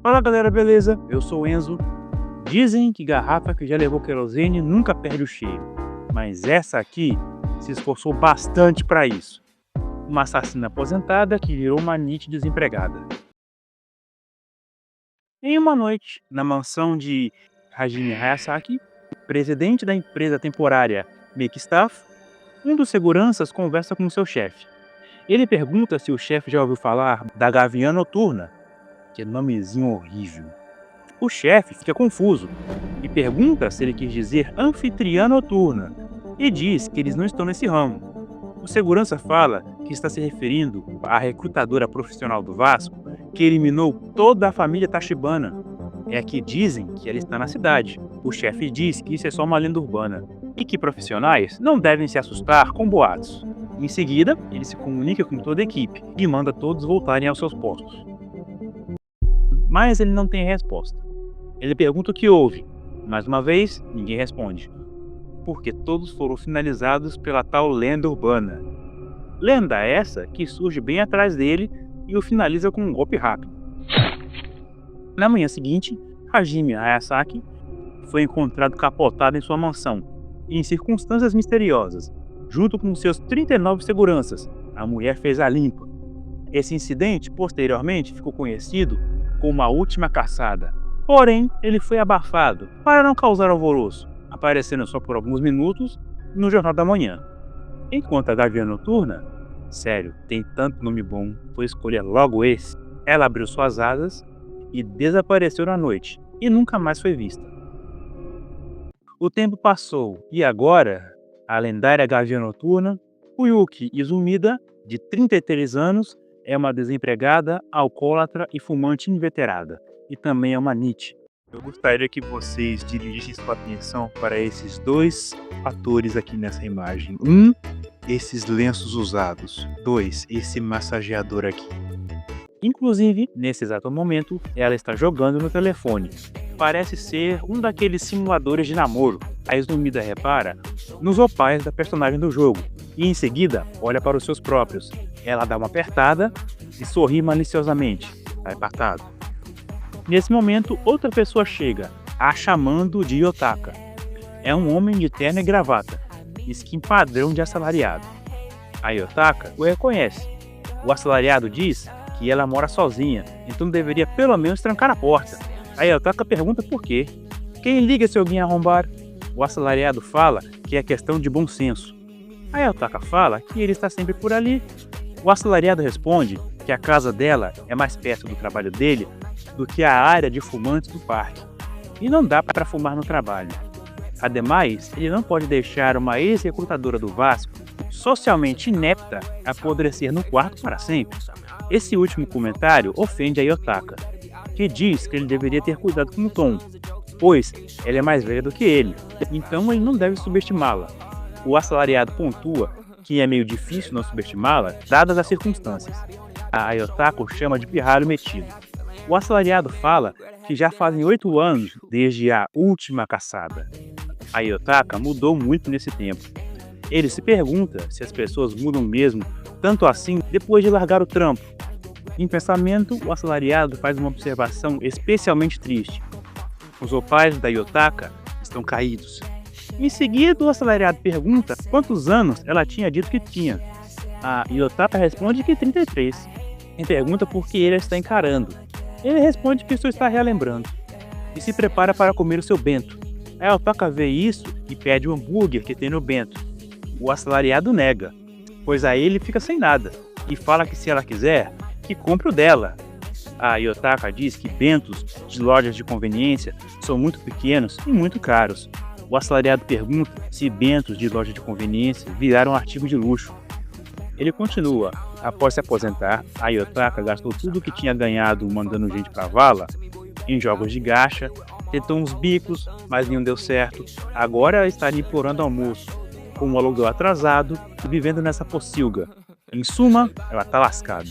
Fala galera, beleza? Eu sou o Enzo. Dizem que garrafa que já levou querosene nunca perde o cheiro, mas essa aqui se esforçou bastante para isso. Uma assassina aposentada que virou uma NEET desempregada. Em uma noite, na mansão de Hajime Hayasaki, presidente da empresa temporária Make Staff, um dos seguranças conversa com seu chefe. Ele pergunta se o chefe já ouviu falar da Gaviã Noturna, que nomezinho horrível. O chefe fica confuso e pergunta se ele quis dizer anfitriã noturna e diz que eles não estão nesse ramo. O segurança fala que está se referindo à recrutadora profissional do Vasco que eliminou toda a família Tachibana. É que dizem que ela está na cidade. O chefe diz que isso é só uma lenda urbana e que profissionais não devem se assustar com boatos. Em seguida, ele se comunica com toda a equipe e manda todos voltarem aos seus postos. Mas ele não tem resposta. Ele pergunta o que houve. Mais uma vez, ninguém responde. Porque todos foram finalizados pela tal lenda urbana. Lenda essa que surge bem atrás dele e o finaliza com um golpe rápido. Na manhã seguinte, Hajime Hayasaki foi encontrado capotado em sua mansão, em circunstâncias misteriosas, junto com seus 39 seguranças. A mulher fez a limpa. Esse incidente, posteriormente, ficou conhecido como a última caçada. Porém, ele foi abafado para não causar alvoroço, aparecendo só por alguns minutos no Jornal da Manhã. Enquanto a Gaviã Noturna, sério, tem tanto nome bom, vou escolher logo esse, ela abriu suas asas e desapareceu na noite, e nunca mais foi vista. O tempo passou, e agora, a lendária Gaviã Noturna, Fuyuki Izumida, de 33 anos, é uma desempregada, alcoólatra e fumante inveterada, e também é uma NEET. Eu gostaria que vocês dirigissem sua atenção para esses dois atores aqui nessa imagem. Esses lenços usados. 2, esse massageador aqui. Inclusive, nesse exato momento, ela está jogando no telefone. Parece ser um daqueles simuladores de namoro. A Izumida repara nos opais da personagem do jogo e em seguida olha para os seus próprios. Ela dá uma apertada e sorri maliciosamente. Tá apertado. Nesse momento, outra pessoa chega, a chamando de Yotaka. É um homem de terno e gravata, skin padrão de assalariado. A Yotaka o reconhece. O assalariado diz que ela mora sozinha, então deveria pelo menos trancar a porta. A Yotaka pergunta por quê. Quem liga se alguém arrombar? O assalariado fala que é questão de bom senso. A Yotaka fala que ele está sempre por ali. O assalariado responde que a casa dela é mais perto do trabalho dele do que a área de fumantes do parque, e não dá para fumar no trabalho. Ademais, ele não pode deixar uma ex-recrutadora do Vasco, socialmente inepta, apodrecer no quarto para sempre. Esse último comentário ofende a Yotaka, que diz que ele deveria ter cuidado com o tom, pois ela é mais velha do que ele, então ele não deve subestimá-la. O assalariado pontua que é meio difícil não subestimá-la, dadas as circunstâncias. A Yotaka o chama de pirralho metido. O assalariado fala que já fazem 8 anos desde a última caçada. A Yotaka mudou muito nesse tempo. Ele se pergunta se as pessoas mudam mesmo tanto assim depois de largar o trampo. Em pensamento, o assalariado faz uma observação especialmente triste. Os opais da Yotaka estão caídos. Em seguida, o assalariado pergunta quantos anos ela tinha dito que tinha. A Yotaka responde que 33. E pergunta por que ele está encarando. Ele responde que só está relembrando e se prepara para comer o seu bento. A Yotaka vê isso e pede o hambúrguer que tem no bento. O assalariado nega, pois aí ele fica sem nada e fala que se ela quiser, que compre o dela. A Yotaka diz que bentos de lojas de conveniência são muito pequenos e muito caros. O assalariado pergunta se bentos de loja de conveniência viraram artigo de luxo. Ele continua. Após se aposentar, a Yotaka gastou tudo o que tinha ganhado mandando gente pra vala em jogos de gacha, tentou uns bicos, mas nenhum deu certo. Agora ela estaria implorando almoço, com um aluguel atrasado e vivendo nessa pocilga. Em suma, ela tá lascada.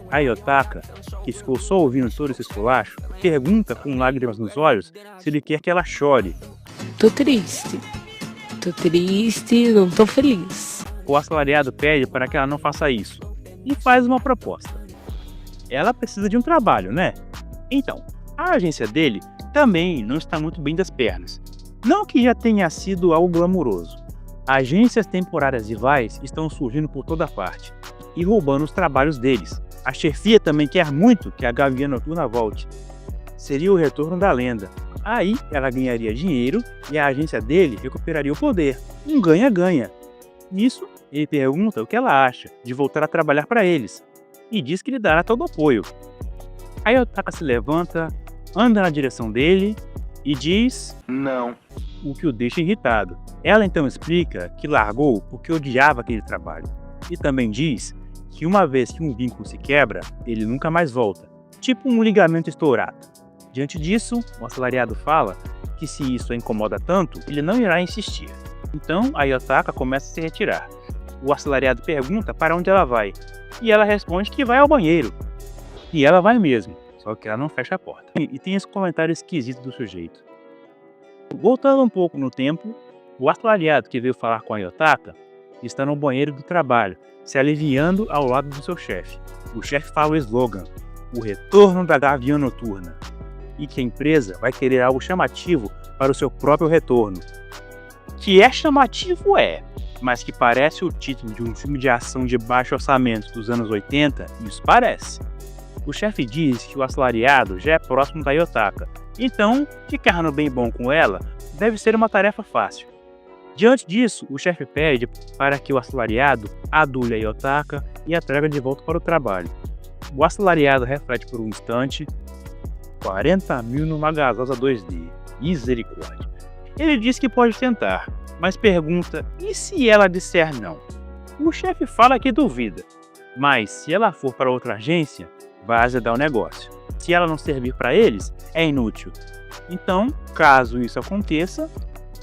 A Yotaka, que ficou só ouvindo todo esse esculacho, pergunta com lágrimas nos olhos se ele quer que ela chore. Tô triste, não tô feliz. O assalariado pede para que ela não faça isso e faz uma proposta. Ela precisa de um trabalho, né? Então, a agência dele também não está muito bem das pernas. Não que já tenha sido algo glamuroso. Agências temporárias rivais estão surgindo por toda parte e roubando os trabalhos deles. A chefia também quer muito que a Gavião Noturna volte. Seria o retorno da lenda. Aí ela ganharia dinheiro e a agência dele recuperaria o poder. Um ganha-ganha. Nisso, ele pergunta o que ela acha de voltar a trabalhar para eles e diz que lhe dará todo o apoio. Aí Otaka se levanta, anda na direção dele e diz Não. o que o deixa irritado. Ela então explica que largou porque odiava aquele trabalho e também diz que uma vez que um vínculo se quebra, ele nunca mais volta, tipo um ligamento estourado. Diante disso, o assalariado fala que se isso a incomoda tanto, ele não irá insistir. Então, a Otaka começa a se retirar. O assalariado pergunta para onde ela vai, e ela responde que vai ao banheiro. E ela vai mesmo, só que ela não fecha a porta. E tem esse comentário esquisito do sujeito. Voltando um pouco no tempo, o assalariado que veio falar com a Otaka está no banheiro do trabalho, se aliviando ao lado do seu chefe. O chefe fala o slogan, o retorno da Gavião Noturna, e que a empresa vai querer algo chamativo para o seu próprio retorno. Que é chamativo mas que parece o título de um filme de ação de baixo orçamento dos anos 80, isso parece. O chefe diz que o assalariado já é próximo da Otaka, então ficar no bem bom com ela deve ser uma tarefa fácil. Diante disso, o chefe pede para que o assalariado adule a Otaka e a traga de volta para o trabalho. O assalariado reflete por um instante. 40 mil numa gasosa 2D. Misericórdia. Ele diz que pode tentar, mas pergunta, e se ela disser não? O chefe fala que duvida, mas se ela for para outra agência, vai azedar o negócio. Se ela não servir para eles, é inútil. Então, caso isso aconteça,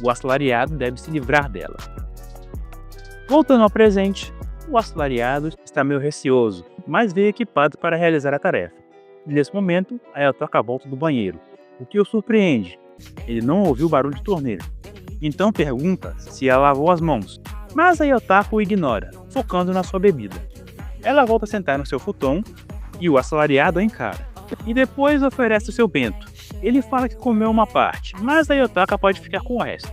o assalariado deve se livrar dela. Voltando ao presente, o assalariado está meio receoso, mas veio equipado para realizar a tarefa. Nesse momento, a Otaka volta do banheiro, o que o surpreende. Ele não ouviu barulho de torneira. Então pergunta se ela lavou as mãos, mas a Otaka o ignora, focando na sua bebida. Ela volta a sentar no seu futon e o assalariado a encara. E depois oferece o seu bento. Ele fala que comeu uma parte, mas a Otaka pode ficar com o resto.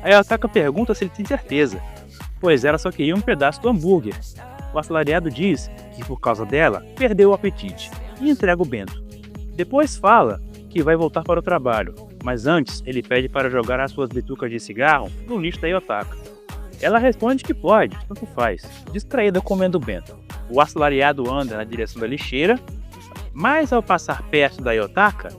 A Otaka pergunta se ele tem certeza, pois ela só queria um pedaço do hambúrguer. O assalariado diz que por causa dela, perdeu o apetite e entrega o bento. Depois fala que vai voltar para o trabalho, mas antes ele pede para jogar as suas bitucas de cigarro no lixo da Otaka. Ela responde que pode, tanto faz, distraída comendo o bento. O assalariado anda na direção da lixeira, mas ao passar perto da Otaka,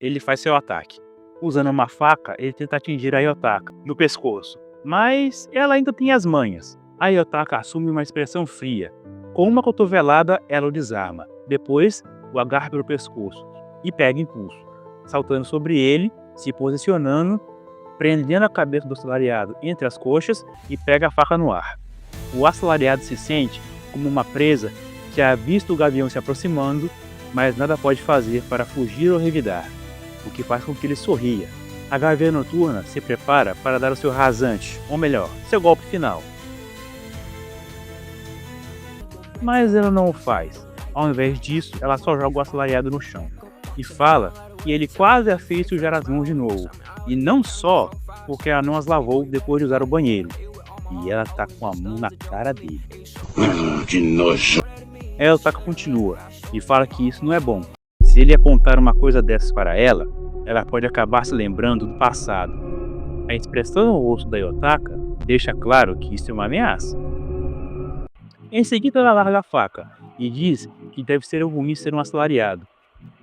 ele faz seu ataque. Usando uma faca, ele tenta atingir a Otaka no pescoço, mas ela ainda tem as manhas. A Otaka assume uma expressão fria. Com uma cotovelada, ela o desarma. Depois, o agarra pelo pescoço e pega impulso, saltando sobre ele, se posicionando, prendendo a cabeça do assalariado entre as coxas e pega a faca no ar. O assalariado se sente como uma presa que ha visto o gavião se aproximando, mas nada pode fazer para fugir ou revidar, o que faz com que ele sorria. A Gavião Noturna se prepara para dar o seu rasante, ou melhor, seu golpe final. Mas ela não o faz. Ao invés disso, ela só joga o assalariado no chão e fala que ele quase a fez sujar as mãos de novo. E não só porque ela não as lavou depois de usar o banheiro. E ela tá com a mão na cara dele. Que nojo. A Otaka continua e fala que isso não é bom. Se ele apontar uma coisa dessas para ela, ela pode acabar se lembrando do passado. A expressão no rosto da Otaka deixa claro que isso é uma ameaça. Em seguida, ela larga a faca e diz que deve ser ruim ser um assalariado.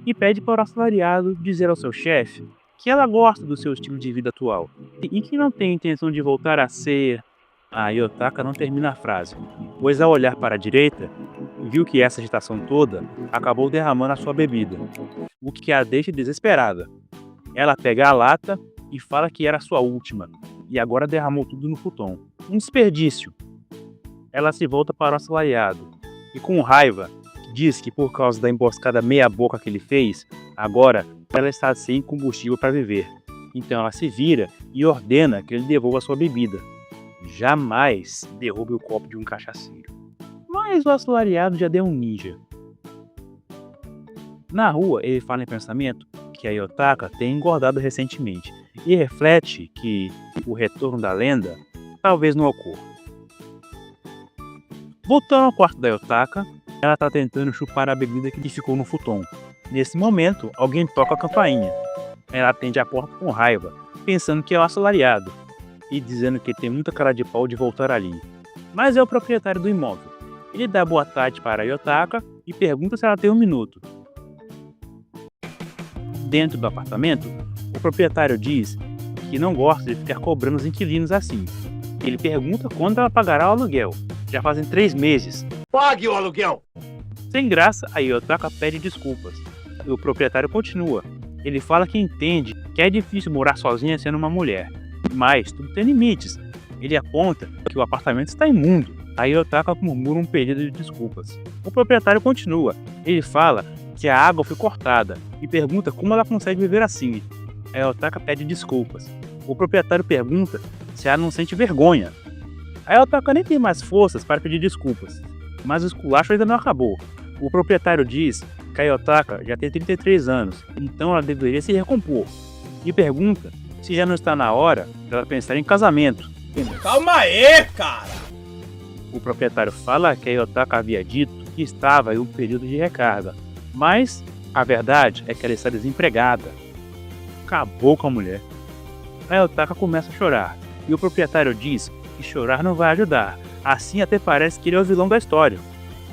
E pede para o assalariado dizer ao seu chefe que ela gosta do seu estilo de vida atual e que não tem intenção de voltar a ser... A Otaka não termina a frase, pois ao olhar para a direita, viu que essa agitação toda acabou derramando a sua bebida, o que a deixa desesperada. Ela pega a lata e fala que era a sua última, e agora derramou tudo no futon. Um desperdício. Ela se volta para o assalariado, e com raiva, diz que por causa da emboscada meia-boca que ele fez, agora ela está sem combustível para viver. Então ela se vira e ordena que ele devolva sua bebida. Jamais derrube o copo de um cachaceiro. Mas o assalariado já deu um ninja. Na rua, ele fala em pensamento que a Yotaka tem engordado recentemente e reflete que o retorno da lenda talvez não ocorra. Voltando ao quarto da Yotaka, ela está tentando chupar a bebida que ficou no futon. Nesse momento, alguém toca a campainha. Ela atende a porta com raiva, pensando que é o assalariado e dizendo que tem muita cara de pau de voltar ali. Mas é o proprietário do imóvel. Ele dá boa tarde para a Yotaka e pergunta se ela tem um minuto. Dentro do apartamento, o proprietário diz que não gosta de ficar cobrando os inquilinos assim. Ele pergunta quando ela pagará o aluguel. Já fazem 3 meses. Pague o aluguel! Sem graça, a Yotaka pede desculpas. O proprietário continua. Ele fala que entende que é difícil morar sozinha sendo uma mulher, mas tudo tem limites. Ele aponta que o apartamento está imundo. A Yotaka murmura um pedido de desculpas. O proprietário continua. Ele fala que a água foi cortada e pergunta como ela consegue viver assim. A Yotaka pede desculpas. O proprietário pergunta se ela não sente vergonha. A Yotaka nem tem mais forças para pedir desculpas, mas o esculacho ainda não acabou. O proprietário diz que a Yotaka já tem 33 anos, então ela deveria se recompor. E pergunta se já não está na hora dela pensar em casamento. Calma aí, cara! O proprietário fala que a Yotaka havia dito que estava em um período de recarga, mas a verdade é que ela está desempregada. Acabou com a mulher. A Yotaka começa a chorar, e o proprietário diz que chorar não vai ajudar, assim até parece que ele é o vilão da história.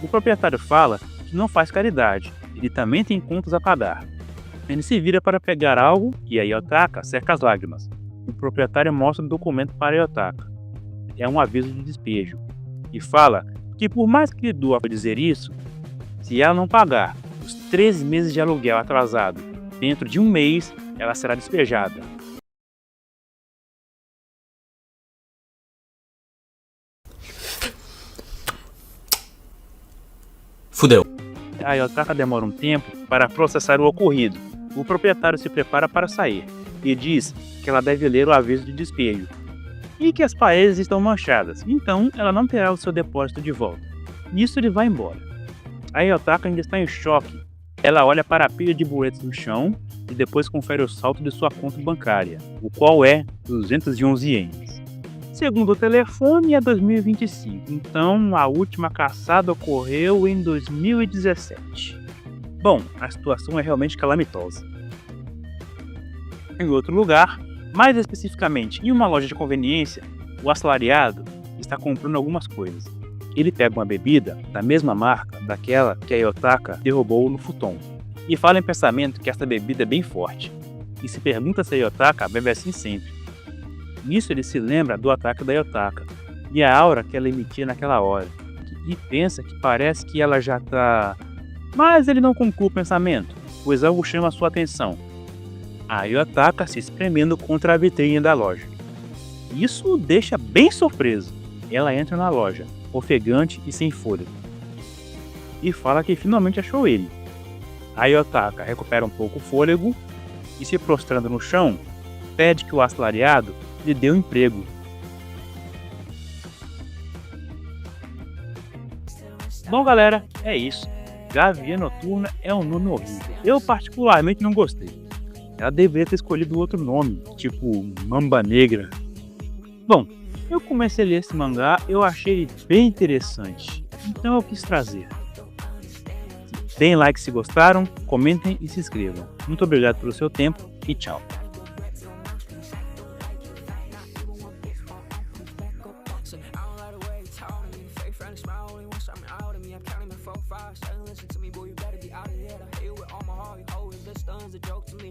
O proprietário fala que não faz caridade, ele também tem contas a pagar. Ele se vira para pegar algo e a Yotaka seca as lágrimas. O proprietário mostra o documento para a Yotaka. É um aviso de despejo. E fala que por mais que lhe doa dizer isso, se ela não pagar os 13 meses de aluguel atrasado dentro de um mês, ela será despejada. Fudeu. A Yotaka demora um tempo para processar o ocorrido. O proprietário se prepara para sair e diz que ela deve ler o aviso de despejo e que as paredes estão manchadas, então ela não terá o seu depósito de volta. Nisso ele vai embora. A Yotaka ainda está em choque. Ela olha para a pilha de boletos no chão e depois confere o saldo de sua conta bancária, o qual é 211 ienes. Segundo o telefone, é 2025, então a última caçada ocorreu em 2017. Bom, a situação é realmente calamitosa. Em outro lugar, mais especificamente em uma loja de conveniência, o assalariado está comprando algumas coisas. Ele pega uma bebida da mesma marca daquela que a Yotaka derrubou no futon e fala em pensamento que essa bebida é bem forte e se pergunta se a Yotaka bebe assim sempre. Nisso ele se lembra do ataque da Yotaka e a aura que ela emitia naquela hora e pensa que parece que ela já está... Mas ele não conclui o pensamento, pois algo chama sua atenção. A Yotaka se espremendo contra a vitrine da loja. Isso o deixa bem surpreso. Ela entra na loja, ofegante e sem fôlego, e fala que finalmente achou ele. A Yotaka recupera um pouco o fôlego e, se prostrando no chão, pede que o assalariado lhe dê um emprego. Bom, galera, é isso. Gavião Noturna é um nome horrível. Eu particularmente não gostei. Ela deveria ter escolhido outro nome, tipo Mamba Negra. Bom, eu comecei a ler esse mangá, eu achei ele bem interessante, então eu quis trazer. Deem like se gostaram, comentem e se inscrevam. Muito obrigado pelo seu tempo e tchau. Listen to me, boy, you better be out of here. I hate with all my heart, you always this stone's a joke to me.